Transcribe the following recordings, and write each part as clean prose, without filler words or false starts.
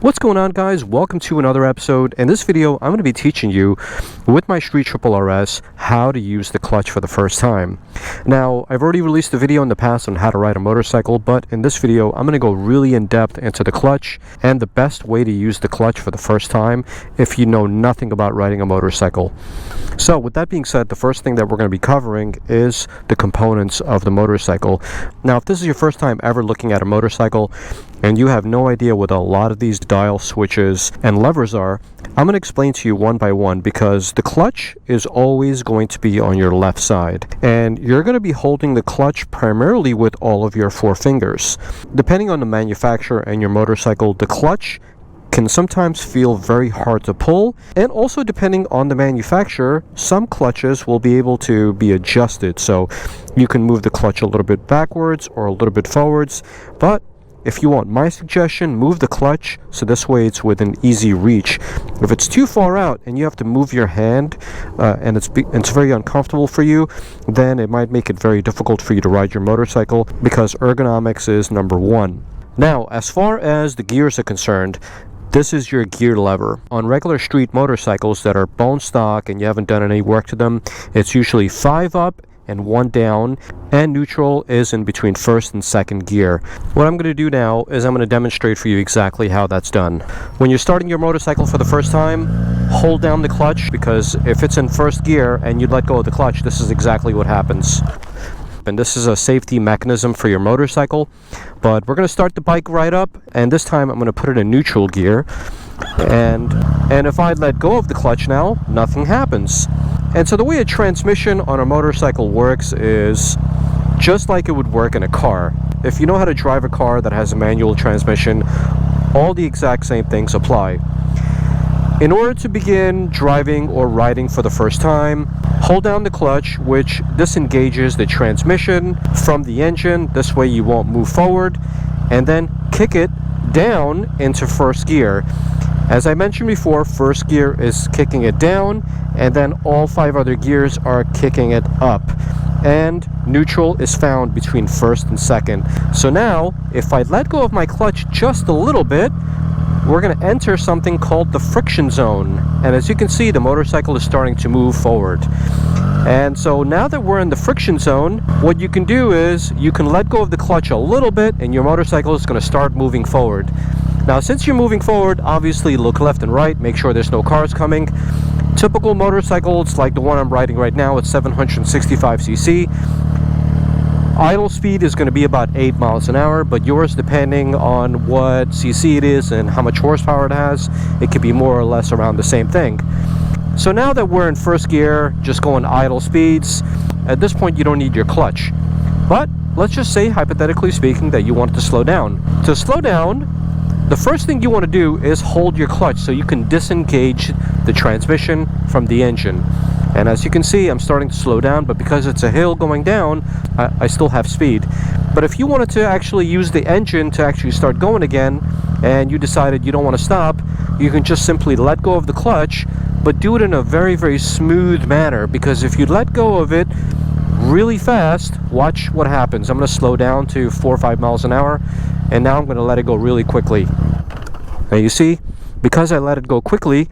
What's going on, guys? Welcome to another episode. In this video, I'm going to be teaching you with my Street Triple RS how to use the clutch for the first time. Now, I've already released a video in the past on how to ride a motorcycle, but in this video, I'm going to go really in depth into the clutch and the best way to use the clutch for the first time if you know nothing about riding a motorcycle. So with that being said, the first thing that we're going to be covering is the components of the motorcycle. Now, if this is your first time ever looking at a motorcycle and you have no idea what a lot of these dial switches and levers are, I'm going to explain to you one by one, because the clutch is always going to be on your left side and you're going to be holding the clutch primarily with all of your four fingers. Depending on the manufacturer and your motorcycle, the clutch can sometimes feel very hard to pull, and also depending on the manufacturer, some clutches will be able to be adjusted, so you can move the clutch a little bit backwards or a little bit forwards. But if you want my suggestion, move the clutch so this way it's within easy reach. If it's too far out and you have to move your hand and it's very uncomfortable for you, then it might make it very difficult for you to ride your motorcycle, because ergonomics is number one. Now, as far as the gears are concerned, this is your gear lever. On regular street motorcycles that are bone stock and you haven't done any work to them, it's usually 5 up and 1 down, and neutral is in between first and second gear. What I'm going to do now is I'm going to demonstrate for you exactly how that's done. When you're starting your motorcycle for the first time, hold down the clutch, because if it's in first gear and you let go of the clutch, this is exactly what happens. And this is a safety mechanism for your motorcycle. But we're going to start the bike right up, and this time I'm going to put it in neutral gear, and if I let go of the clutch now, nothing happens. And so the way a transmission on a motorcycle works is just like it would work in a car. If you know how to drive a car that has a manual transmission, all the exact same things apply. In order to begin driving or riding for the first time, hold down the clutch, which disengages the transmission from the engine. This way you won't move forward, and then kick it down into first gear. As I mentioned before, first gear is kicking it down, and then all 5 other gears are kicking it up. And neutral is found between first and second. So now, if I let go of my clutch just a little bit, we're going to enter something called the friction zone. And as you can see, the motorcycle is starting to move forward. And so now that we're in the friction zone, what you can do is you can let go of the clutch a little bit and your motorcycle is going to start moving forward. Now, since you're moving forward, obviously look left and right, make sure there's no cars coming. Typical motorcycles like the one I'm riding right now, it's 765cc. Idle speed is going to be about 8 miles an hour, but yours, depending on what cc it is and how much horsepower it has, it could be more or less around the same thing. So now that we're in first gear, just going idle speeds, at this point you don't need your clutch. But let's just say, hypothetically speaking, that you want to slow down. To slow down, the first thing you want to do is hold your clutch so you can disengage the transmission from the engine. And as you can see, I'm starting to slow down, but because it's a hill going down, I still have speed. But if you wanted to actually use the engine to actually start going again, and you decided you don't want to stop, you can just simply let go of the clutch, but do it in a very, very smooth manner, because if you let go of it really fast, watch what happens. I'm going to slow down to 4 or 5 miles an hour, and now I'm going to let it go really quickly. Now you see, because I let it go quickly,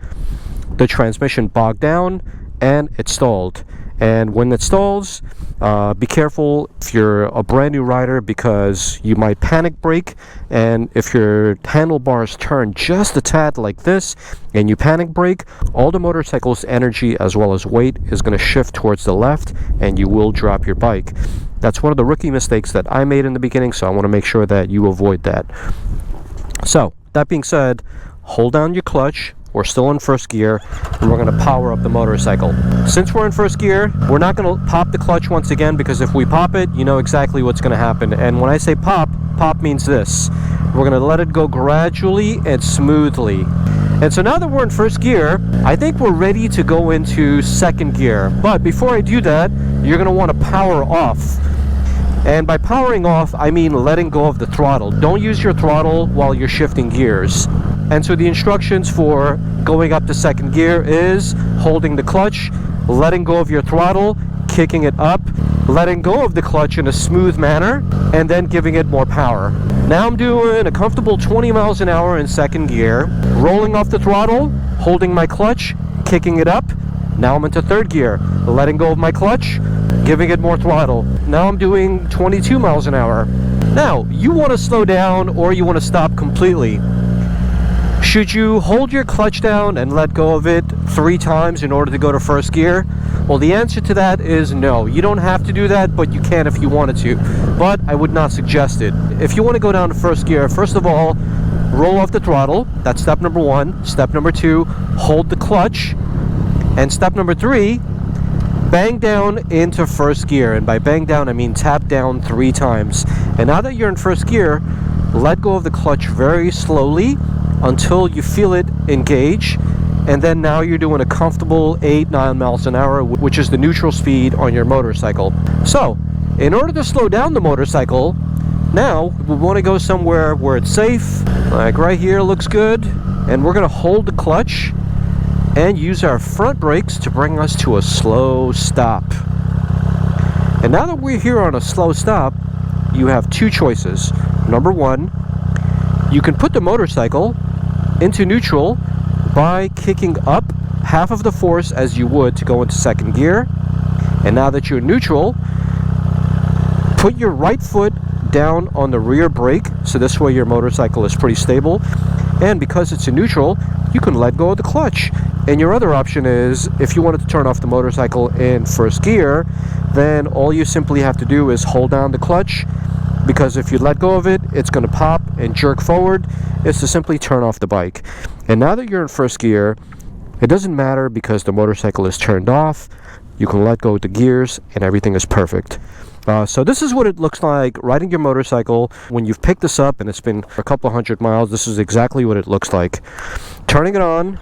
the transmission bogged down and it stalled. And when it stalls, be careful if you're a brand new rider, because you might panic brake, and if your handlebars turn just a tad like this and you panic brake, all the motorcycle's energy as well as weight is going to shift towards the left and you will drop your bike. That's one of the rookie mistakes that I made in the beginning, so I want to make sure that you avoid that. So that being said, hold down your clutch. We're still in first gear, and we're going to power up the motorcycle. Since we're in first gear, we're not going to pop the clutch once again, because if we pop it, you know exactly what's going to happen. And when I say pop, pop means this. We're going to let it go gradually and smoothly. And so now that we're in first gear, I think we're ready to go into second gear. But before I do that, you're going to want to power off. And by powering off, I mean letting go of the throttle. Don't use your throttle while you're shifting gears. And so the instructions for going up to second gear is holding the clutch, letting go of your throttle, kicking it up, letting go of the clutch in a smooth manner, and then giving it more power. Now I'm doing a comfortable 20 miles an hour in second gear, rolling off the throttle, holding my clutch, kicking it up. Now I'm into third gear, letting go of my clutch, giving it more throttle. Now I'm doing 22 miles an hour. Now, you want to slow down or you want to stop completely. Should you hold your clutch down and let go of it 3 times in order to go to first gear? Well, the answer to that is no. You don't have to do that, but you can if you wanted to. But I would not suggest it. If you want to go down to first gear, first of all, roll off the throttle. That's step number 1. Step number 2, hold the clutch. And step number 3, bang down into first gear. And by bang down, I mean tap down 3 times. And now that you're in first gear, let go of the clutch very slowly until you feel it engage. And then now you're doing a comfortable 8-9 miles an hour, which is the neutral speed on your motorcycle. So, in order to slow down the motorcycle, now we want to go somewhere where it's safe. Like right here looks good. And we're going to hold the clutch and use our front brakes to bring us to a slow stop. And now that we're here on a slow stop, you have 2 choices. Number 1, you can put the motorcycle into neutral by kicking up half of the force as you would to go into second gear. And now that you're neutral, put your right foot down on the rear brake, so this way your motorcycle is pretty stable. And because it's in neutral, you can let go of the clutch. And your other option is, if you wanted to turn off the motorcycle in first gear, then all you simply have to do is hold down the clutch, because if you let go of it, it's going to pop and jerk forward. It's to simply turn off the bike. And now that you're in first gear, it doesn't matter because the motorcycle is turned off. You can let go of the gears and everything is perfect. So this is what it looks like riding your motorcycle when you've picked this up and it's been a couple 100 miles. This is exactly what it looks like. Turning it on.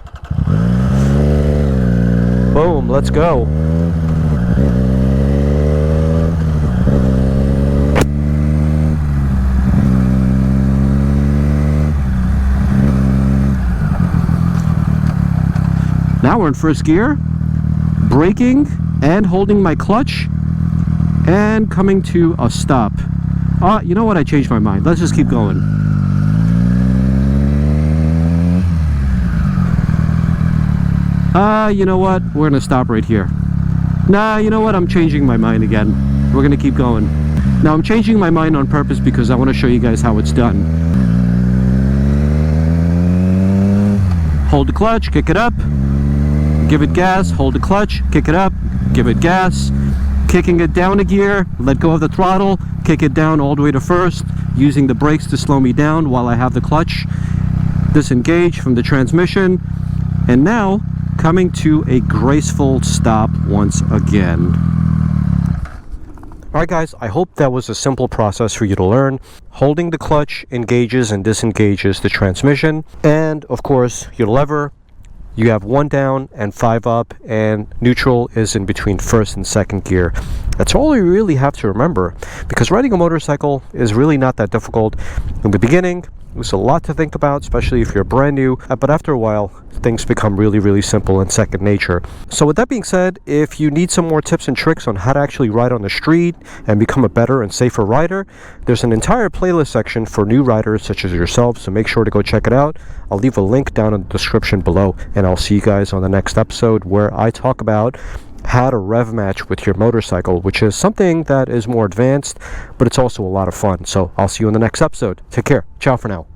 Boom, let's go. Now we're in first gear, braking and holding my clutch and coming to a stop. You know what? I changed my mind. Let's just keep going. You know what? We're going to stop right here. Nah, you know what? I'm changing my mind again. We're going to keep going. Now, I'm changing my mind on purpose because I want to show you guys how it's done. Hold the clutch, kick it up. Give it gas, hold the clutch, kick it up, give it gas, kicking it down a gear, let go of the throttle, kick it down all the way to first, using the brakes to slow me down while I have the clutch, disengage from the transmission, and now coming to a graceful stop once again. Alright guys, I hope that was a simple process for you to learn. Holding the clutch engages and disengages the transmission, and of course your lever, you have 1 down and 5 up, and neutral is in between first and second gear. That's all you really have to remember, because riding a motorcycle is really not that difficult. In the beginning, there's a lot to think about, especially if you're brand new, but after a while, things become really simple and second nature. So with that being said, if you need some more tips and tricks on how to actually ride on the street and become a better and safer rider, there's an entire playlist section for new riders such as yourself, so make sure to go check it out. I'll leave a link down in the description below, and I'll see you guys on the next episode where I talk about how to rev match with your motorcycle, which is something that is more advanced, but it's also a lot of fun. So I'll see you in the next episode. Take care. Ciao for now.